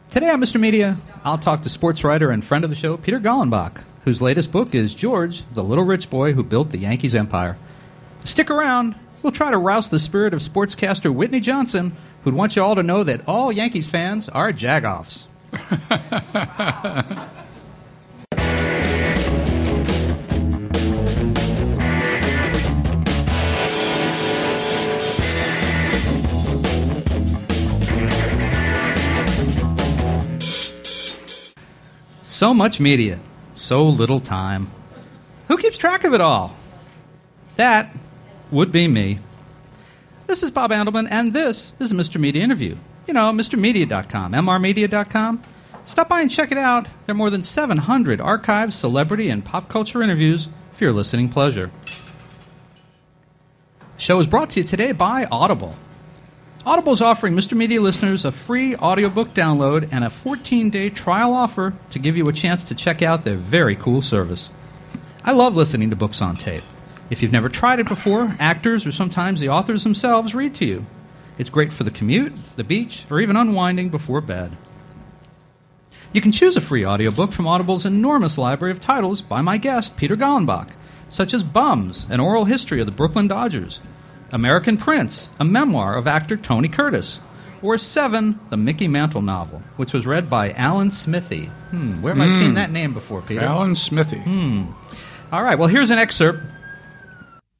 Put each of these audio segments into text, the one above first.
Today on Mr. Media, I'll talk to sports writer and friend of the show, Peter Gallenbach, whose latest book is George, the Little Rich Boy Who Built the Yankees Empire. Stick around. We'll try to rouse the spirit of sportscaster Whitney Johnson, who'd want you all to know that all Yankees fans are jagoffs. So much media, so little time. Who keeps track of it all? That would be me. This is Bob Andelman, and this is a Mr. Media interview. You know, MrMedia.com, MRmedia.com. Stop by and check it out. There are more than 700 archived celebrity and pop culture interviews for your listening pleasure. The show is brought to you today by Audible. Audible is offering Mr. Media listeners a free audiobook download and a 14-day trial offer to give you a chance to check out their very cool service. I love listening to books on tape. If you've never tried it before, actors or sometimes the authors themselves read to you. It's great for the commute, the beach, or even unwinding before bed. You can choose a free audiobook from Audible's enormous library of titles by my guest, Peter Gallenbach, such as Bums, an oral history of the Brooklyn Dodgers, American Prince, a memoir of actor Tony Curtis, or Seven, the Mickey Mantle novel, which was read by Alan Smithee. Where have I seen that name before, Peter? Alan Smithee. All right, well, here's an excerpt.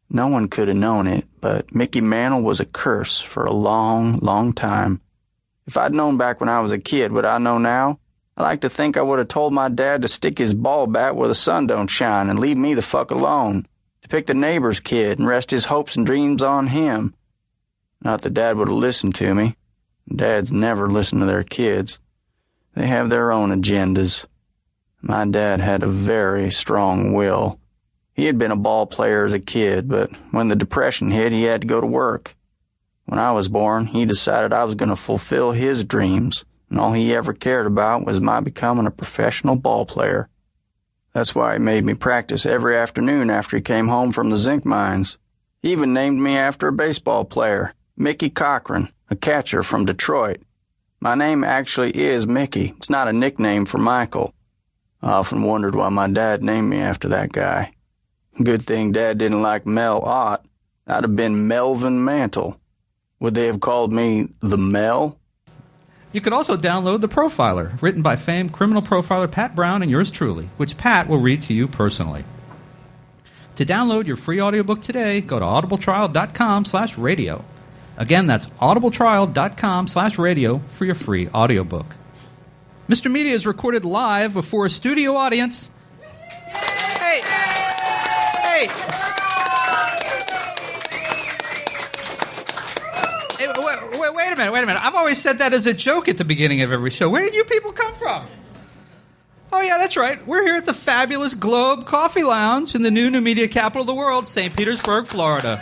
No one could have known it, but Mickey Mantle was a curse for a long, long time. If I'd known back when I was a kid what I know now, I like to think I would have told my dad to stick his ball bat where the sun don't shine and leave me the fuck alone. To pick the neighbor's kid and rest his hopes and dreams on him. Not that Dad would have listened to me. Dads never listen to their kids. They have their own agendas. My dad had a very strong will. He had been a ball player as a kid, but when the Depression hit, he had to go to work. When I was born, he decided I was going to fulfill his dreams, and all he ever cared about was my becoming a professional ball player. That's why he made me practice every afternoon after he came home from the zinc mines. He even named me after a baseball player, Mickey Cochran, a catcher from Detroit. My name actually is Mickey. It's not a nickname for Michael. I often wondered why my dad named me after that guy. Good thing Dad didn't like Mel Ott. I'd have been Melvin Mantle. Would they have called me the Mel? You could also download The Profiler, written by famed criminal profiler Pat Brown and yours truly, which Pat will read to you personally. To download your free audiobook today, go to audibletrial.com/radio. Again, that's audibletrial.com/radio for your free audiobook. Mr. Media is recorded live before a studio audience. Hey! Hey! Wait a minute. I've always said that as a joke at the beginning of every show. Where did you people come from? Oh, yeah, that's right. We're here at the fabulous Globe Coffee Lounge in the new media capital of the world, St. Petersburg, Florida.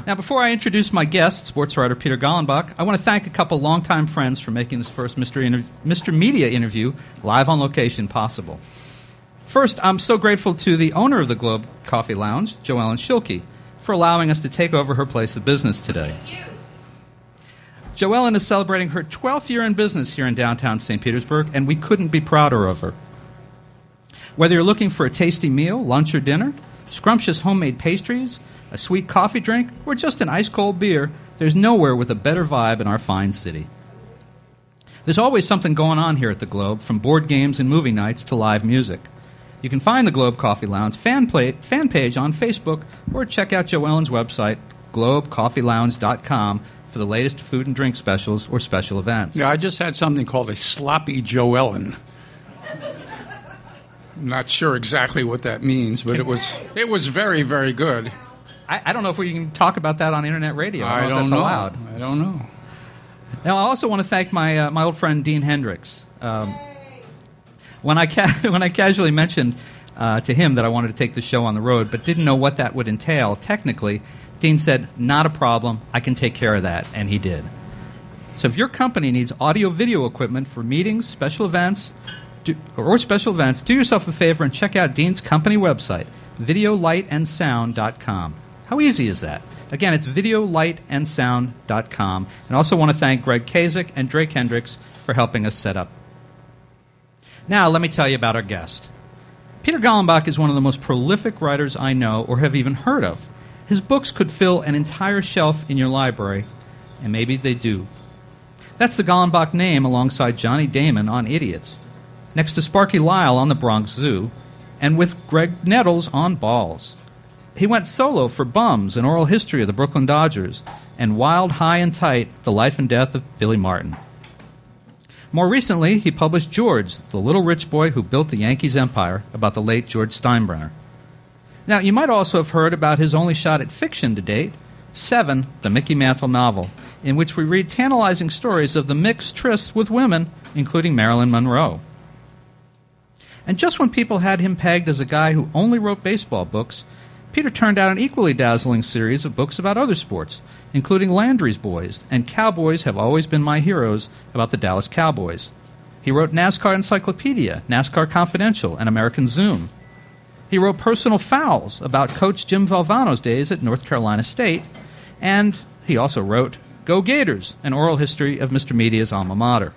Now, before I introduce my guest, sports writer Peter Gallenbach, I want to thank a couple longtime friends for making this first Mr. Media interview live on location possible. First, I'm so grateful to the owner of the Globe Coffee Lounge, Joellen Schilke, for allowing us to take over her place of business today. Joellen is celebrating her 12th year in business here in downtown St. Petersburg, and we couldn't be prouder of her. Whether you're looking for a tasty meal, lunch, or dinner, scrumptious homemade pastries, a sweet coffee drink, or just an ice-cold beer, there's nowhere with a better vibe in our fine city. There's always something going on here at the Globe, from board games and movie nights to live music. You can find the Globe Coffee Lounge fan page on Facebook or check out Joellen's website, globecoffeelounge.com, for the latest food and drink specials or special events. Yeah, I just had something called a sloppy Joellen. I'm not sure exactly what that means, but it was very, very good. I don't know if we can talk about that on internet radio. I don't know if that's allowed. I don't know. Now, I also want to thank my old friend Dean Hendricks. When I casually mentioned to him that I wanted to take the show on the road, but didn't know what that would entail technically, Dean said, "Not a problem. I can take care of that," and he did. So if your company needs audio-video equipment for meetings, special events, do yourself a favor and check out Dean's company website, videolightandsound.com. How easy is that? Again, it's videolightandsound.com. And I also want to thank Greg Kasich and Drake Hendricks for helping us set up. Now, let me tell you about our guest. Peter Gallenbach is one of the most prolific writers I know or have even heard of. His books could fill an entire shelf in your library, and maybe they do. That's the Gallenbach name alongside Johnny Damon on Idiots, next to Sparky Lyle on The Bronx Zoo, and with Greg Nettles on Balls. He went solo for Bums, An Oral History of the Brooklyn Dodgers, and Wild, High, and Tight, The Life and Death of Billy Martin. More recently, he published George, the little rich boy who built the Yankees empire, about the late George Steinbrenner. Now, you might also have heard about his only shot at fiction to date, Seven, the Mickey Mantle novel, in which we read tantalizing stories of the Mick's trysts with women, including Marilyn Monroe. And just when people had him pegged as a guy who only wrote baseball books, Peter turned out an equally dazzling series of books about other sports, including Landry's Boys and Cowboys Have Always Been My Heroes about the Dallas Cowboys. He wrote NASCAR Encyclopedia, NASCAR Confidential, and American Zoom. He wrote Personal Fouls about Coach Jim Valvano's days at North Carolina State, and he also wrote Go Gators, an oral history of Mr. Media's alma mater.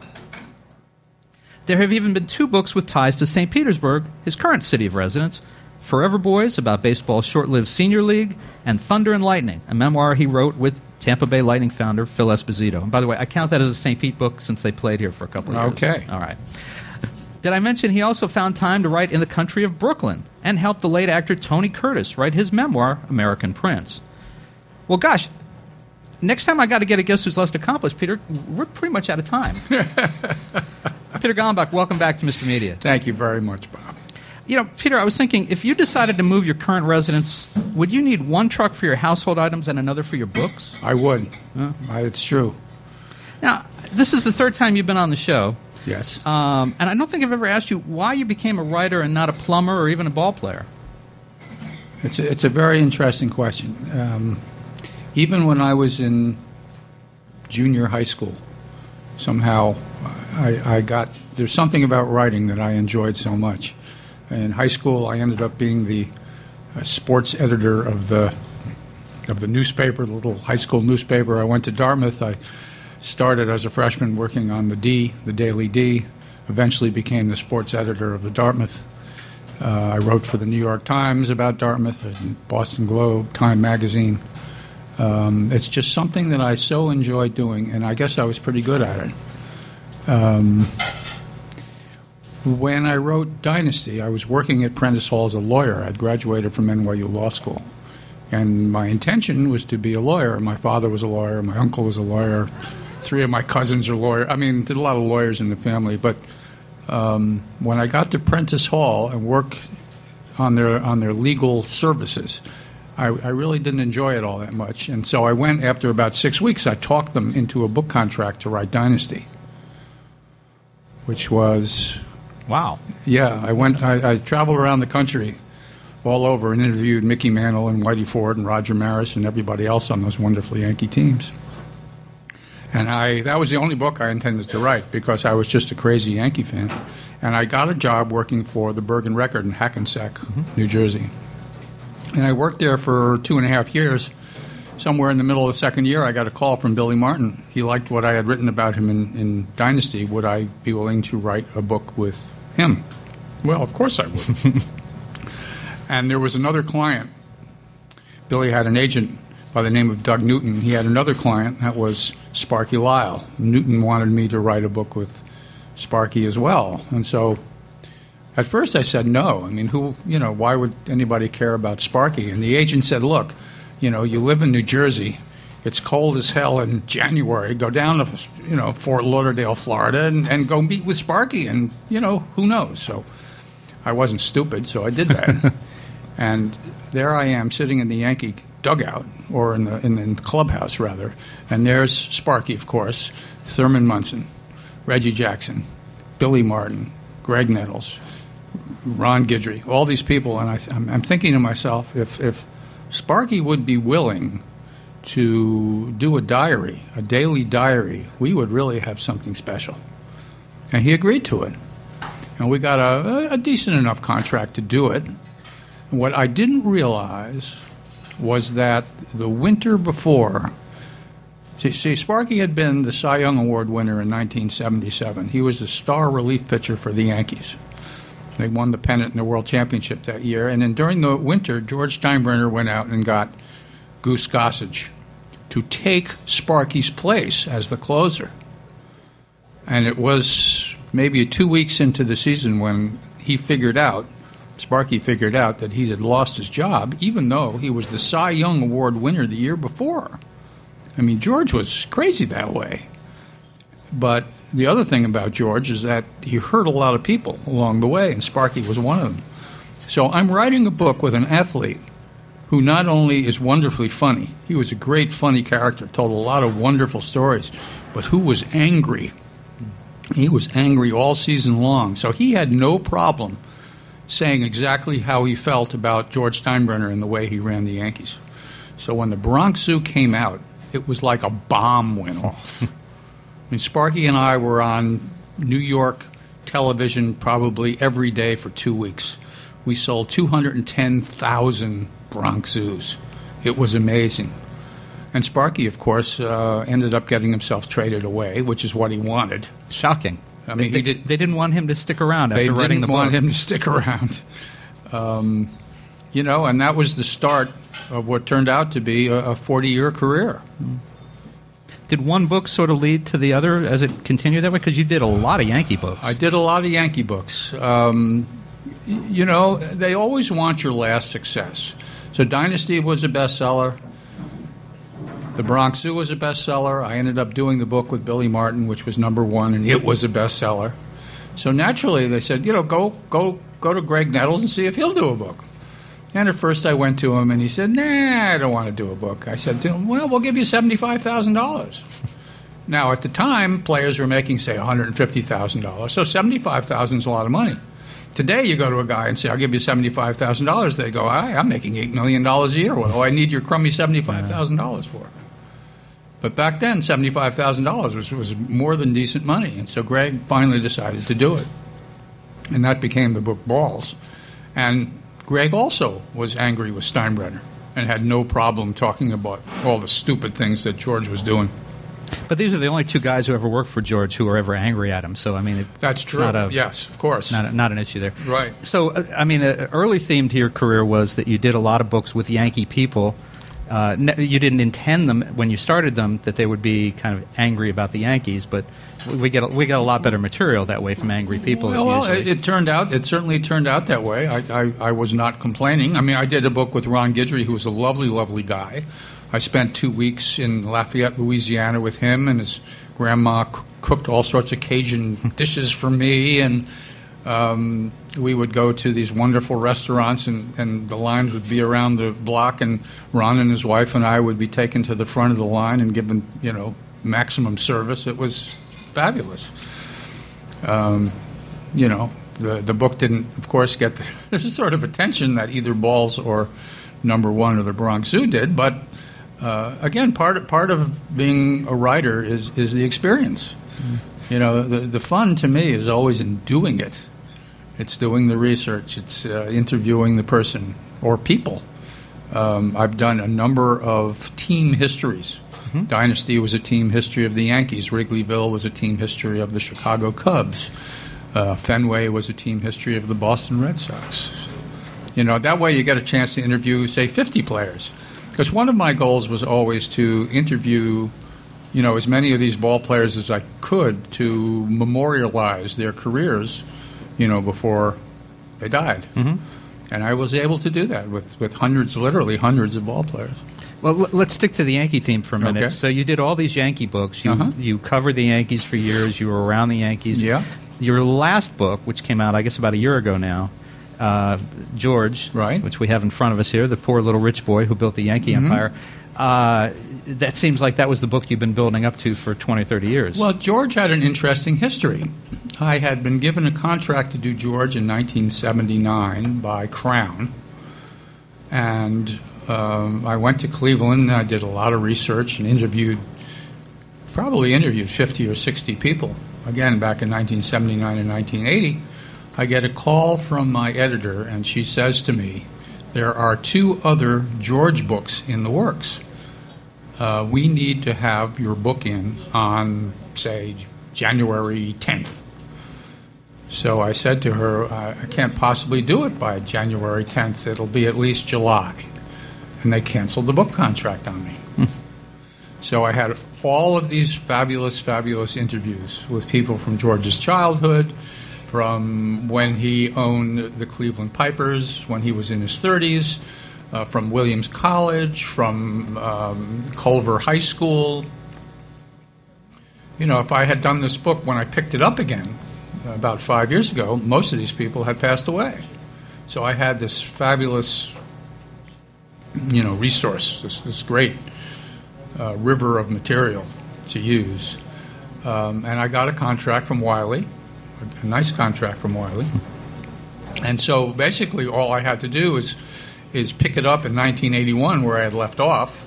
There have even been 2 books with ties to St. Petersburg, his current city of residence, Forever Boys, about baseball's short-lived senior league, and Thunder and Lightning, a memoir he wrote with Tampa Bay Lightning founder Phil Esposito. And by the way, I count that as a St. Pete book since they played here for a couple of years. Okay. All right. Did I mention he also found time to write In the Country of Brooklyn and helped the late actor Tony Curtis write his memoir, American Prince? Well, gosh, next time I got to get a Guess Who's Less Accomplished, Peter, we're pretty much out of time. Peter Gallenbach, welcome back to Mr. Media. Thank you very much, Bob. You know, Peter, I was thinking, if you decided to move your current residence, would you need one truck for your household items and another for your books? I would. It's true. Now, this is the 3rd time you've been on the show. Yes. And I don't think I've ever asked you why you became a writer and not a plumber or even a ball player. It's a very interesting question. Even when I was in junior high school, somehow I got... There's something about writing that I enjoyed so much. In high school, I ended up being the sports editor of the newspaper, the little high school newspaper. I went to Dartmouth. I started as a freshman working on the Daily D, eventually became the sports editor of the Dartmouth. I wrote for the New York Times about Dartmouth, and Boston Globe, Time Magazine. It's just something that I so enjoy doing, and I guess I was pretty good at it. When I wrote Dynasty, I was working at Prentice Hall as a lawyer. I'd graduated from NYU Law School. And my intention was to be a lawyer. My father was a lawyer. My uncle was a lawyer. 3 of my cousins are lawyers. I mean, there's a lot of lawyers in the family. But when I got to Prentice Hall and worked on their legal services, I really didn't enjoy it all that much. And so I went, after about 6 weeks, I talked them into a book contract to write Dynasty, which was... Wow. Yeah, I traveled around the country all over and interviewed Mickey Mantle and Whitey Ford and Roger Maris and everybody else on those wonderful Yankee teams. And that was the only book I intended to write because I was just a crazy Yankee fan. And I got a job working for the Bergen Record in Hackensack, New Jersey. And I worked there for 2.5 years. Somewhere in the middle of the 2nd year, I got a call from Billy Martin. He liked what I had written about him in Dynasty. Would I be willing to write a book with him? Well, of course I would. And there was another client. Billy had an agent by the name of Doug Newton. He had another client that was Sparky Lyle. Newton wanted me to write a book with Sparky as well. And so at first I said no. I mean, why would anybody care about Sparky? And the agent said, look, you live in New Jersey. It's cold as hell in January. Go down to, Fort Lauderdale, Florida, and go meet with Sparky. And, who knows? So I wasn't stupid, so I did that. And there I am sitting in the Yankee dugout, or in the clubhouse, rather. And there's Sparky, of course, Thurman Munson, Reggie Jackson, Billy Martin, Greg Nettles, Ron Guidry, all these people. And I'm thinking to myself, if Sparky would be willing to do a daily diary, we would really have something special. And he agreed to it. And we got a decent enough contract to do it. And what I didn't realize was that the winter before, see, Sparky had been the Cy Young Award winner in 1977. He was the star relief pitcher for the Yankees. They won the pennant in the World Championship that year. And then during the winter, George Steinbrenner went out and got Goose Gossage to take Sparky's place as the closer. And it was maybe 2 weeks into the season when Sparky figured out that he had lost his job, even though he was the Cy Young Award winner the year before. I mean, George was crazy that way. But the other thing about George is that he hurt a lot of people along the way, and Sparky was one of them. So I'm writing a book with an athlete who not only is wonderfully funny, he was a great funny character, told a lot of wonderful stories, but who was angry. He was angry all season long. So he had no problem saying exactly how he felt about George Steinbrenner and the way he ran the Yankees. So when the Bronx Zoo came out, it was like a bomb went off. I mean, Sparky and I were on New York television probably every day for 2 weeks. We sold 210,000 Bronx Zoos. It was amazing. And Sparky, of course, ended up getting himself traded away, which is what he wanted. Shocking. I mean, they didn't want him to stick around after writing the book. They didn't want him to stick around. And that was the start of what turned out to be a 40-year career. Did one book sort of lead to the other as it continued that way? Because you did a lot of Yankee books. I did a lot of Yankee books. They always want your last success. So Dynasty was a bestseller. The Bronx Zoo was a bestseller. I ended up doing the book with Billy Martin, which was #1, and it was a bestseller. So naturally, they said, go to Greg Nettles and see if he'll do a book. And at first, I went to him, and he said, "Nah, I don't want to do a book." I said to him, "Well, we'll give you $75,000." Now, at the time, players were making, say, $150,000. So $75,000 is a lot of money. Today, you go to a guy and say, "I'll give you $75,000." They go, "I'm making $8 million a year. What do I need your crummy $75,000 for?" But back then, $75,000 was more than decent money. And so Greg finally decided to do it. And that became the book Balls. And Greg also was angry with Steinbrenner and had no problem talking about all the stupid things that George was doing. But these are the only two guys who ever worked for George who were ever angry at him. So, I mean, that's true. Yes, of course. Not an issue there. Right. So, I mean, an early theme to your career was that you did a lot of books with Yankee people. You didn't intend them when you started them that they would be kind of angry about the Yankees, but we get a lot better material that way from angry people. Well, it certainly turned out that way. I was not complaining. I mean, I did a book with Ron Guidry, who was a lovely, lovely guy. I spent 2 weeks in Lafayette, Louisiana with him, and his grandma cooked all sorts of Cajun dishes for me, and we would go to these wonderful restaurants, and the lines would be around the block, and Ron and his wife and I would be taken to the front of the line and given, maximum service. It was fabulous. The book didn't, of course, get the sort of attention that either Balls or #1 or the Bronx Zoo did, but again, part of being a writer is the experience. The fun to me is always in doing it. It's doing the research. It's interviewing the person or people. I've done a number of team histories. Mm-hmm. Dynasty was a team history of the Yankees. Wrigleyville was a team history of the Chicago Cubs. Fenway was a team history of the Boston Red Sox. That way you get a chance to interview, say, 50 players. Because one of my goals was always to interview, as many of these ball players as I could to memorialize their careers, before they died. Mm-hmm. And I was able to do that with literally hundreds of ball players. Well, let's stick to the Yankee theme for a minute. Okay. So you did all these Yankee books. You covered the Yankees for years. You were around the Yankees. Yeah. Your last book, which came out, I guess, about a year ago now, George, right, which we have in front of us here, the poor little rich boy who built the Yankee Empire. That seems like that was the book you've been building up to for 20, 30 years. Well, George had an interesting history. I had been given a contract to do George in 1979 by Crown, and I went to Cleveland, and I did a lot of research and interviewed 50 or 60 people. Again, back in 1979 and 1980, I get a call from my editor, and she says to me, there are 2 other George books in the works. We need to have your book in on, say, January 10th. So I said to her, I can't possibly do it by January 10th. It'll be at least July. And they canceled the book contract on me. So I had all of these fabulous, fabulous interviews with people from George's childhood, from when he owned the Cleveland Pipers, when he was in his 30s, from Williams College, from Culver High School. You know, if I had done this book when I picked it up again about 5 years ago, most of these people had passed away. So I had this fabulous, resource, this great river of material to use. And I got a contract from Wiley, a nice contract from Wiley. And so basically all I had to do is pick it up in 1981 where I had left off,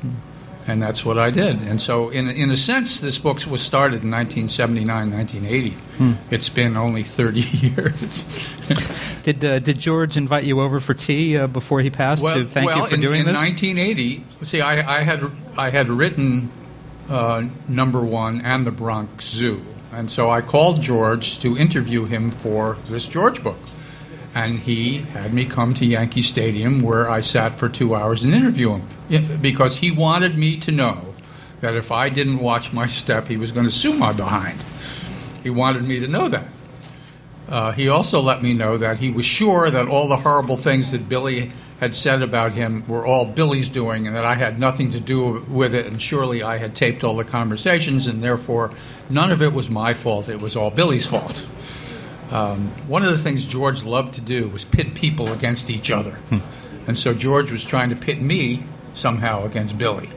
and that's what I did. And so in a sense, this book was started in 1979, 1980. It's been only 30 years. Did George invite you over for tea before he passed to thank you for doing this? Well, in 1980, see, I had written Number One and the Bronx Zoo, and so I called George to interview him for this George book. And he had me come to Yankee Stadium, where I sat for 2 hours and interview him, because he wanted me to know that if I didn't watch my step, he was going to sue my behind. He wanted me to know that. He also let me know that he was sure that all the horrible things that Billy had said about him were all Billy's doing, and that I had nothing to do with it, and surely I had taped all the conversations, and therefore none of it was my fault. It was all Billy's fault. One of the things George loved to do was pit people against each other. And so George was trying to pit me somehow against Billy,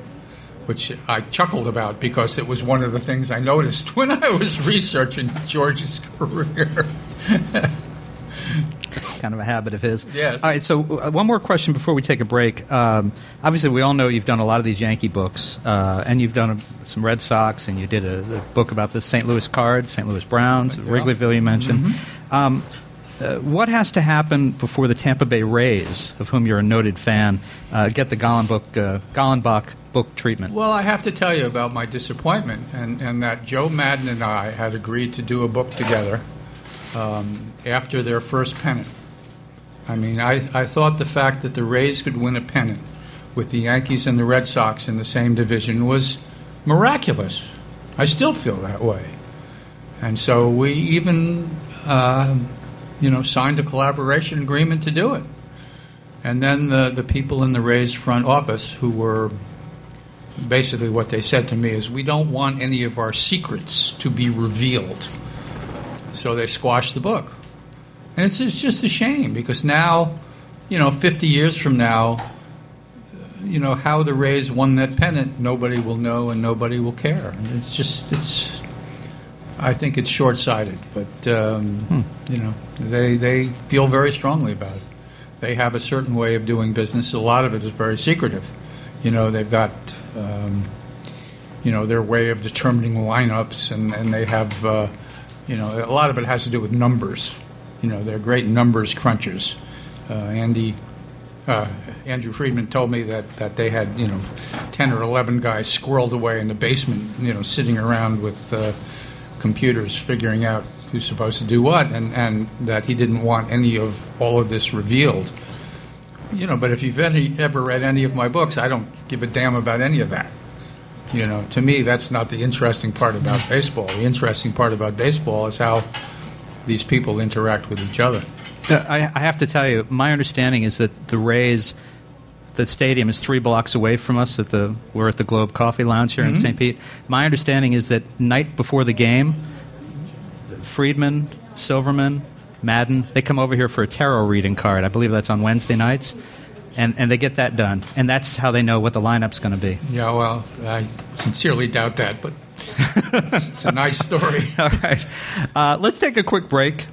which I chuckled about because it was one of the things I noticed when I was researching George's career. Kind of a habit of his. Yes. All right, so one more question before we take a break. Obviously, we all know you've done a lot of these Yankee books, and you've done some Red Sox, and you did a book about the St. Louis Cards, St. Louis Browns, Wrigleyville you mentioned. What has to happen before the Tampa Bay Rays, of whom you're a noted fan, get the Gallenbach book treatment? Well, I have to tell you about my disappointment, and that Joe Madden and I had agreed to do a book together after their first pennant. I mean, I thought the fact that the Rays could win a pennant with the Yankees and the Red Sox in the same division was miraculous. I still feel that way. And so we even, signed a collaboration agreement to do it. And then the people in the Rays front office, who were basically, what they said to me is, we don't want any of our secrets to be revealed. So they squashed the book. And it's just a shame, because now, 50 years from now, how the Rays won that pennant, nobody will know and nobody will care. I think it's short-sighted, but, they feel very strongly about it. They have a certain way of doing business. A lot of it is very secretive. They've got, their way of determining lineups, and they have, a lot of it has to do with numbers. They're great numbers crunchers. Andrew Friedman told me that they had, 10 or 11 guys squirreled away in the basement, sitting around with computers figuring out who's supposed to do what, and that he didn't want any of all of this revealed. But if you've ever read any of my books, I don't give a damn about any of that. To me, that's not the interesting part about baseball. The interesting part about baseball is how these people interact with each other. I have to tell you, my understanding is that the Rays, the stadium is 3 blocks away from us. We're at the Globe Coffee Lounge here in St. Pete. My understanding is that night before the game, Friedman, Silverman, Madden, they come over here for a tarot reading card. I believe that's on Wednesday nights. And they get that done. And that's how they know what the lineup's going to be. Yeah, well, I sincerely doubt that, but it's a nice story. All right. Let's take a quick break.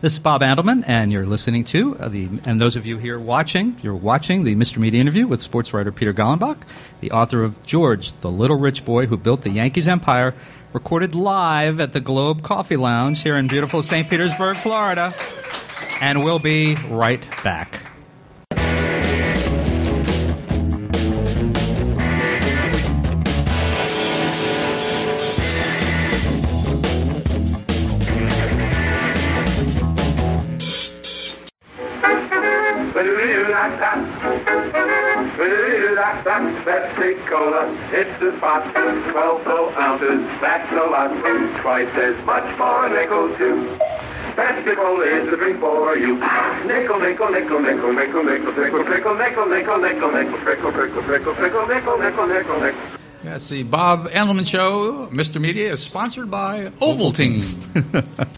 This is Bob Andelman, and you're listening to, and those of you here watching, you're watching the Mr. Media interview with sports writer Peter Gallenbach, the author of George, the Little Rich Boy Who Built the Yankees Empire, recorded live at the Globe Coffee Lounge here in beautiful St. Petersburg, Florida. And we'll be right back. that's Pepsi Cola. It's the spot, 12 full ounces, that's a lot. Twice as much for a nickel, too. Pepsi Cola is the drink for you. Nickel, nickel, nickel, nickel, nickel, nickel, nickel, nickel, nickel, nickel, nickel, nickel, nickel, nickel, nickel, nickel, nickel, nickel, nickel, nickel. Yes, the Bob Andelman Show, Mr. Media, is sponsored by Ovaltine.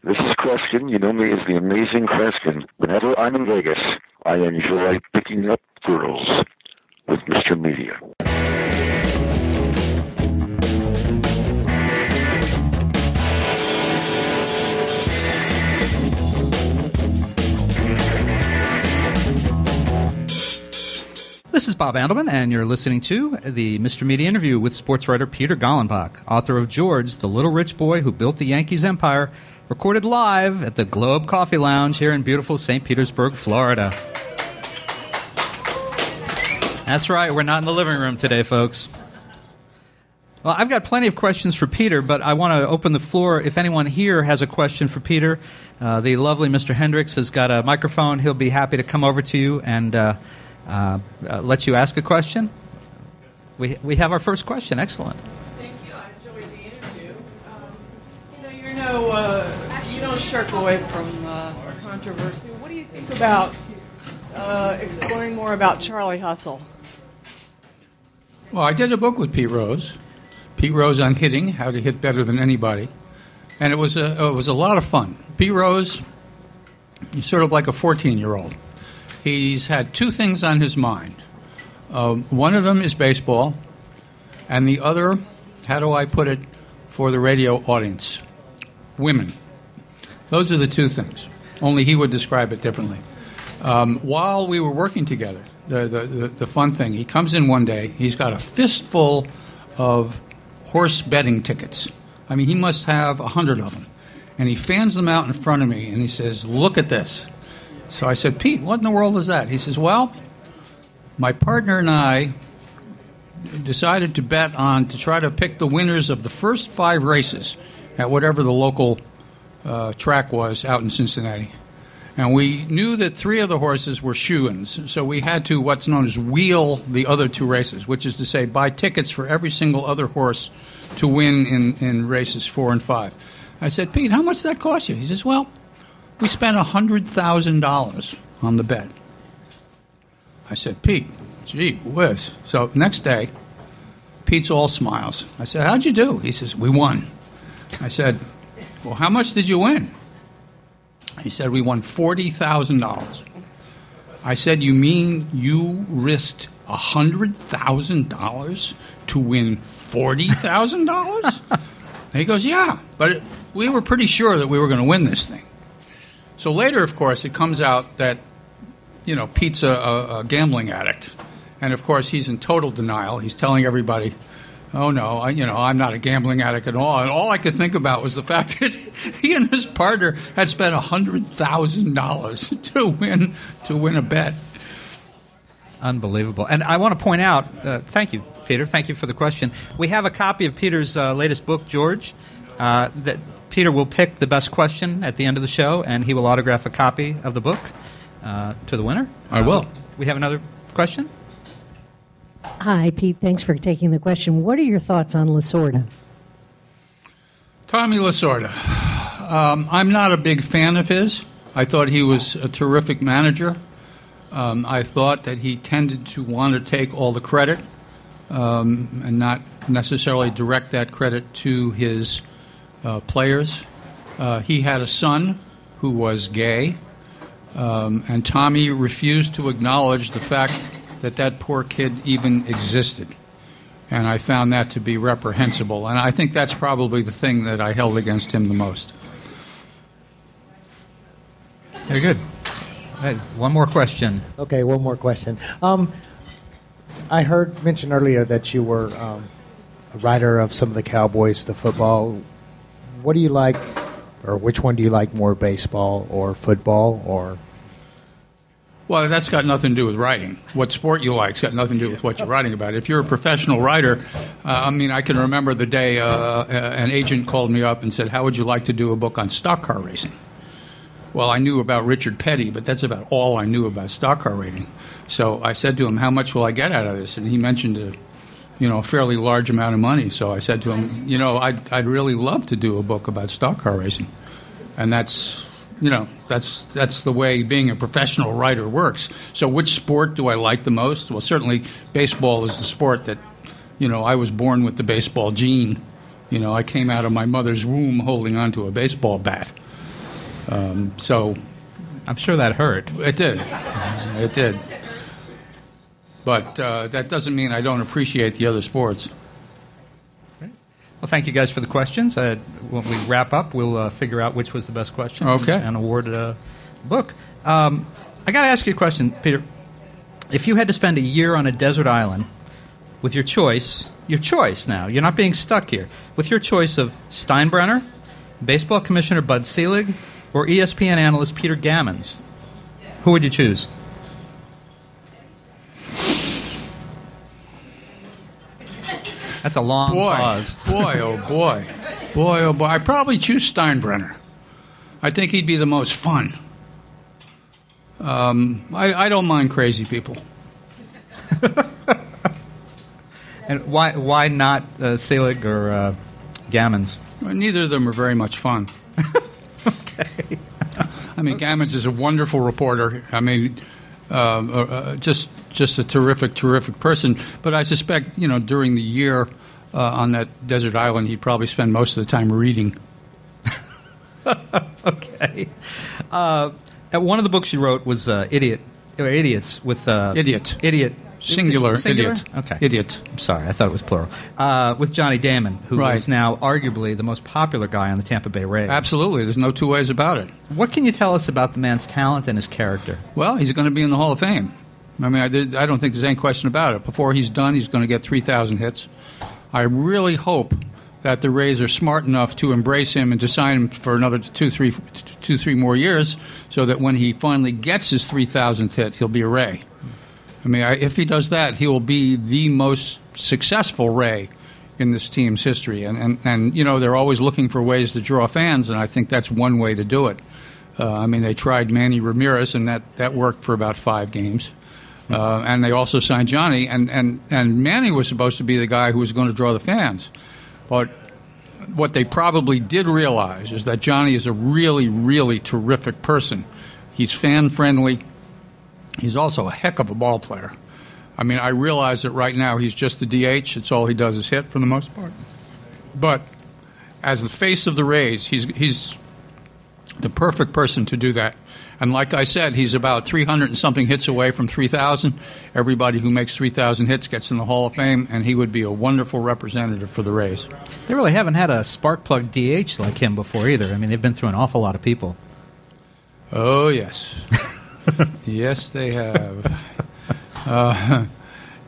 This is Kreskin. You know me as the amazing Kreskin. Whenever I'm in Vegas, I enjoy picking up girls with Mr. Media. This is Bob Andelman, and you're listening to the Mr. Media interview with sports writer Peter Gallenbach, author of George, the Little Rich Boy Who Built the Yankees Empire, recorded live at the Globe Coffee Lounge here in beautiful St. Petersburg, Florida. That's right, we're not in the living room today, folks. Well, I've got plenty of questions for Peter, but I want to open the floor. If anyone here has a question for Peter, the lovely Mr. Hendricks has got a microphone. He'll be happy to come over to you and let you ask a question. We have our first question. Excellent. Thank you. I enjoyed the interview. You don't shirk away from controversy. What do you think about exploring more about Charlie Hustle? Well, I did a book with Pete Rose. Pete Rose on hitting, how to hit better than anybody. And it was a lot of fun. Pete Rose, he's sort of like a 14-year-old. He's had two things on his mind. One of them is baseball, and the other, how do I put it for the radio audience? Women. Those are the two things. Only he would describe it differently. While we were working together, the fun thing, he comes in one day, he's got a fistful of horse betting tickets. I mean, he must have 100 of them. And he fans them out in front of me, and he says, "Look at this." So I said, "Pete, what in the world is that?" He says, "Well, my partner and I decided to bet on to try to pick the winners of the first 5 races at whatever the local track was out in Cincinnati. And we knew that 3 of the horses were shoo-ins, so we had to what's known as wheel the other 2 races, which is to say buy tickets for every single other horse to win in races 4 and 5. I said, "Pete, how much did that cost you?" He says, "Well, we spent $100,000 on the bet." I said, "Pete, gee whiz." So next day, Pete's all smiles. I said, "How'd you do?" He says, "We won." I said, "Well, how much did you win?" He said, "We won $40,000. I said, "You mean you risked $100,000 to win $40,000? He goes, "Yeah, but we were pretty sure that we were going to win this thing." So later, of course, it comes out that, Pete's a gambling addict. And, of course, he's in total denial. He's telling everybody, "Oh, no, I'm not a gambling addict at all." And all I could think about was the fact that he and his partner had spent $100,000 to win a bet. Unbelievable. And I want to point out, thank you, Peter. Thank you for the question. We have a copy of Peter's latest book, George, that Peter will pick the best question at the end of the show, and he will autograph a copy of the book to the winner. I will. We have another question? Hi, Pete. Thanks for taking the question. What are your thoughts on Lasorda? Tommy Lasorda. I'm not a big fan of his. I thought he was a terrific manager. I thought that he tended to want to take all the credit and not necessarily direct that credit to his players. He had a son who was gay, and Tommy refused to acknowledge the fact that poor kid even existed. And I found that to be reprehensible. And I think that's probably the thing that I held against him the most. Very good. Right, one more question. Okay, one more question. I heard mentioned earlier that you were a writer of some of the Cowboys, the football. What do you like, or which one do you like more, baseball or football, or? Well, that's got nothing to do with writing. What sport you like's got nothing to do with what you're writing about. If you're a professional writer, I can remember the day an agent called me up and said, "How would you like to do a book on stock car racing?" Well, I knew about Richard Petty, but that's about all I knew about stock car racing. So I said to him, how much will I get out of this? And he mentioned a fairly large amount of money. So I said to him, I'd really love to do a book about stock car racing. And that's the way being a professional writer works. So which sport do I like the most? Well, certainly baseball is the sport that, I was born with the baseball gene. I came out of my mother's womb holding onto a baseball bat. So I'm sure that hurt. It did. It did. But that doesn't mean I don't appreciate the other sports. Well, thank you guys for the questions. When we wrap up, we'll figure out which was the best question and award a book. I got to ask you a question, Peter. If you had to spend a year on a desert island with your choice now, you're not being stuck here, with your choice of Steinbrenner, baseball commissioner Bud Selig, or ESPN analyst Peter Gammons, who would you choose? That's a long pause. Boy, oh boy. Boy, oh boy. I'd probably choose Steinbrenner. I think he'd be the most fun. I don't mind crazy people. And why not Selig or Gammons? Well, neither of them are very much fun. Okay. I mean, Gammons is a wonderful reporter. I mean, just a terrific person. But I suspect, during the year on that desert island, he'd probably spend most of the time reading. Okay. One of the books you wrote was Idiots with Idiot. Singular? Idiot. Okay. Idiot. I'm sorry, I thought it was plural. With Johnny Damon, who is now arguably the most popular guy on the Tampa Bay Rays. Absolutely. There's no two ways about it. What can you tell us about the man's talent and his character? Well, he's going to be in the Hall of Fame. I mean, I don't think there's any question about it. Before he's done, he's going to get 3,000 hits. I really hope that the Rays are smart enough to embrace him and to sign him for another two, three more years, so that when he finally gets his 3,000th hit, he'll be a Ray. I mean, if he does that, he will be the most successful Ray in this team's history. And they're always looking for ways to draw fans, and I think that's one way to do it. I mean, they tried Manny Ramirez, and that worked for about 5 games. And they also signed Johnny, and Manny was supposed to be the guy who was going to draw the fans. But what they probably did realize is that Johnny is a really, really terrific person. He's fan-friendly. He's also a heck of a ball player. I mean, I realize that right now he's just the DH. It's all he does is hit for the most part. But as the face of the Rays, he's the perfect person to do that. And like I said, he's about 300 and something hits away from 3,000. Everybody who makes 3,000 hits gets in the Hall of Fame, and he would be a wonderful representative for the Rays. They really haven't had a spark plug DH like him before either. I mean, they've been through an awful lot of people. Oh, yes. Yes, they have.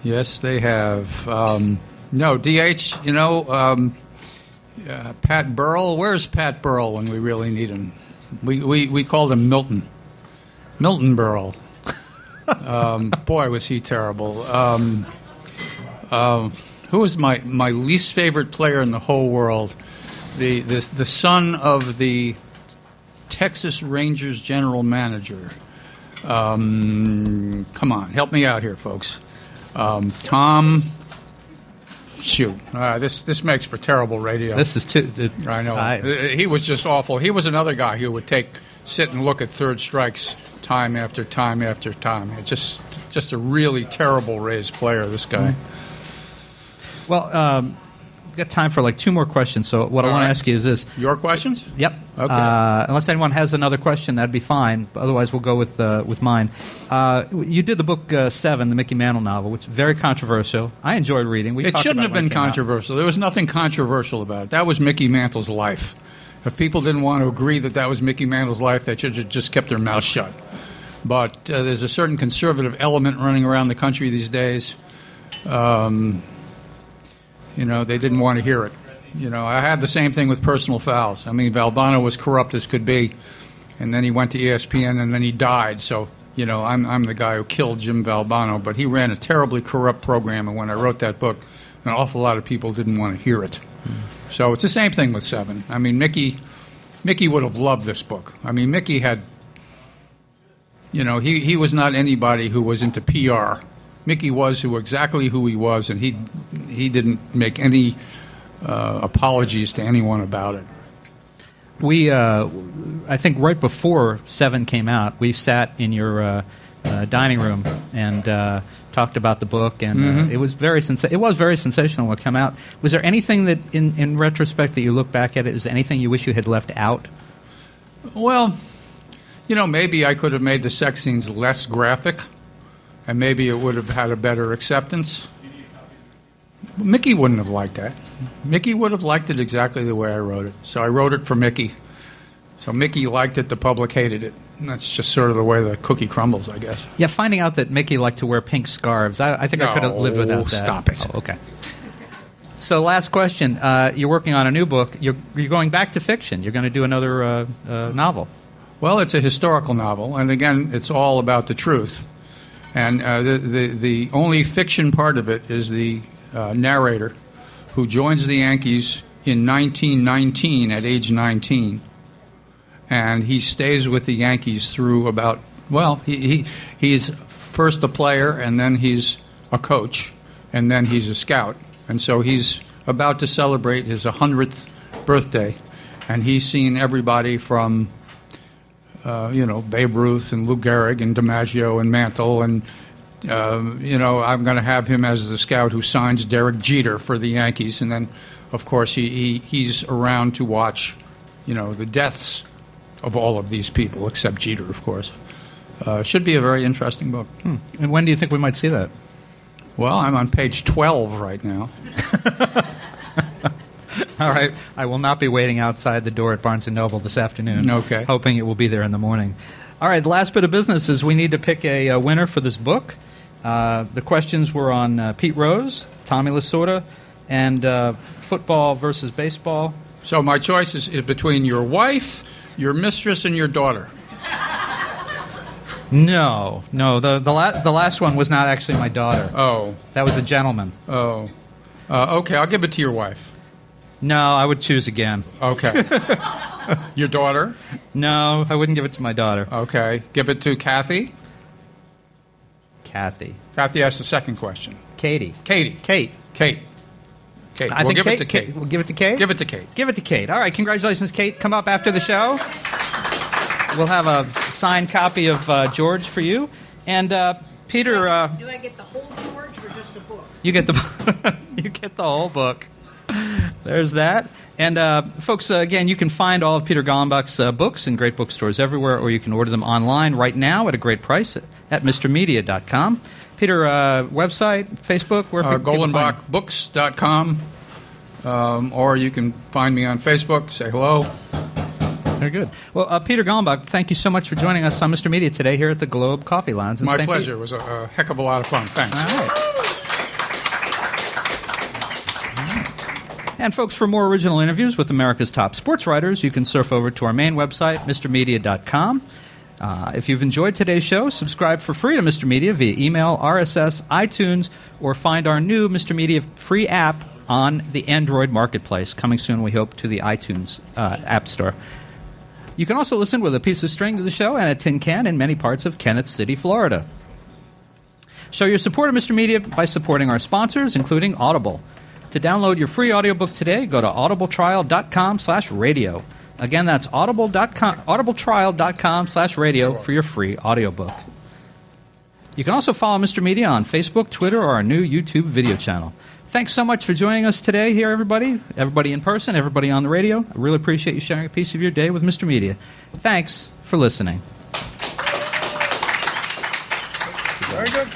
Yes, they have. No, DH, Pat Burrell. Where's Pat Burrell when we really need him? We called him Milton. Milton Burrell. Boy, was he terrible. Who was my least favorite player in the whole world? The son of the Texas Rangers general manager. Come on, help me out here, folks. Tom. Shoot, this makes for terrible radio. This is too. I know. He was just awful. He was another guy who would sit and look at third strikes time after time after time. Just a really terrible Rays player. This guy. Well, we've got time for like 2 more questions. So what I want to ask you is this: your questions? Yep. Okay. Unless anyone has another question, that'd be fine. Otherwise, we'll go with mine. You did the book 7, the Mickey Mantle novel, which is very controversial. I enjoyed reading. It shouldn't have been controversial. There was nothing controversial about it. That was Mickey Mantle's life. If people didn't want to agree that was Mickey Mantle's life, they should have just kept their mouth shut. But there's a certain conservative element running around the country these days. They didn't want to hear it. I had the same thing with Personal Fouls. I mean, Valbano was corrupt as could be, and then he went to ESPN, and then he died. So, I'm the guy who killed Jim Valbano, but he ran a terribly corrupt program, and when I wrote that book, an awful lot of people didn't want to hear it. So it's the same thing with 7. I mean, Mickey would have loved this book. I mean, Mickey had he was not anybody who was into PR. Mickey was exactly who he was, and he didn't make any apologies to anyone about it. We, I think right before Seven came out, we sat in your dining room and talked about the book, and it was very sensational what came out. Was there anything that, in retrospect, that you look back at it, is there anything you wish you had left out? Well, maybe I could have made the sex scenes less graphic, and maybe it would have had a better acceptance. Mickey wouldn't have liked that. Mickey would have liked it exactly the way I wrote it. So I wrote it for Mickey. So Mickey liked it, the public hated it. And that's just sort of the way the cookie crumbles, I guess. Yeah, finding out that Mickey liked to wear pink scarves, I think I could have lived without that. Stop it. Oh, okay. So last question. You're working on a new book. You're going back to fiction. You're going to do another novel. Well, it's a historical novel, and again, it's all about the truth. And the only fiction part of it is the narrator who joins the Yankees in 1919 at age 19. And he stays with the Yankees through about, he's first a player, and then he's a coach, and then he's a scout. And so he's about to celebrate his 100th birthday, and he's seen everybody from, Babe Ruth and Lou Gehrig and DiMaggio and Mantle, and, I'm going to have him as the scout who signs Derek Jeter for the Yankees. And then, of course, he's around to watch, the deaths of all of these people, except Jeter, of course. Should be a very interesting book. And when do you think we might see that? Well, I'm on page 12 right now. All right. I will not be waiting outside the door at Barnes & Noble this afternoon. Okay. Hoping it will be there in the morning. All right. The last bit of business is we need to pick a winner for this book. The questions were on Pete Rose, Tommy Lasorda, and football versus baseball. So my choice is between your wife, your mistress, and your daughter. No. The last one was not actually my daughter. Oh. That was a gentleman. Oh. Okay, I'll give it to your wife. No, I would choose again. Okay. Your daughter? No, I wouldn't give it to my daughter. Okay. Give it to Kathy? Kathy asked the second question. Kate. Kate. We'll give it to Kate. We'll give it to Kate? Give it to Kate. Give it to Kate. All right, congratulations, Kate. Come up after the show. We'll have a signed copy of George for you. And Peter... do I get the whole George or just the book? You get the whole book. There's that. And folks, again, you can find all of Peter Gollenbach's books in great bookstores everywhere, or you can order them online right now at a great price at MrMedia.com. Peter, website, Facebook, where GollenbachBooks.com, or you can find me on Facebook. Say hello. Very good. Well, Peter Gollenbach, thank you so much for joining us on Mr. Media today here at the Globe Coffee Lounge. My pleasure. It was a heck of a lot of fun. Thanks. All right. And folks, for more original interviews with America's top sports writers, you can surf over to our main website, MrMedia.com. If you've enjoyed today's show, subscribe for free to Mr. Media via email, RSS, iTunes, or find our new Mr. Media free app on the Android Marketplace. Coming soon, we hope, to the iTunes App Store. You can also listen with a piece of string to the show and a tin can in many parts of Kennett City, Florida. Show your support of Mr. Media by supporting our sponsors, including Audible. To download your free audiobook today, go to audibletrial.com/radio. Again, that's audibletrial.com/radio for your free audiobook. You can also follow Mr. Media on Facebook, Twitter, or our new YouTube video channel. Thanks so much for joining us today here, everybody. Everybody in person, everybody on the radio. I really appreciate you sharing a piece of your day with Mr. Media. Thanks for listening. Very good.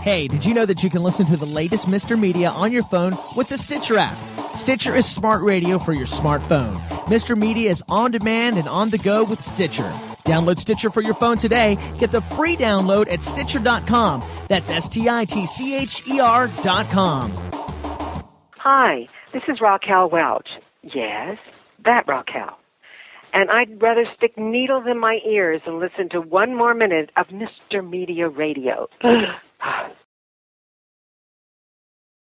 Hey, did you know that you can listen to the latest Mr. Media on your phone with the Stitcher app? Stitcher is smart radio for your smartphone. Mr. Media is on demand and on the go with Stitcher. Download Stitcher for your phone today. Get the free download at Stitcher.com. That's STITCHER.com. Hi, this is Raquel Welch. Yes, that Raquel. And I'd rather stick needles in my ears and listen to one more minute of Mr. Media Radio.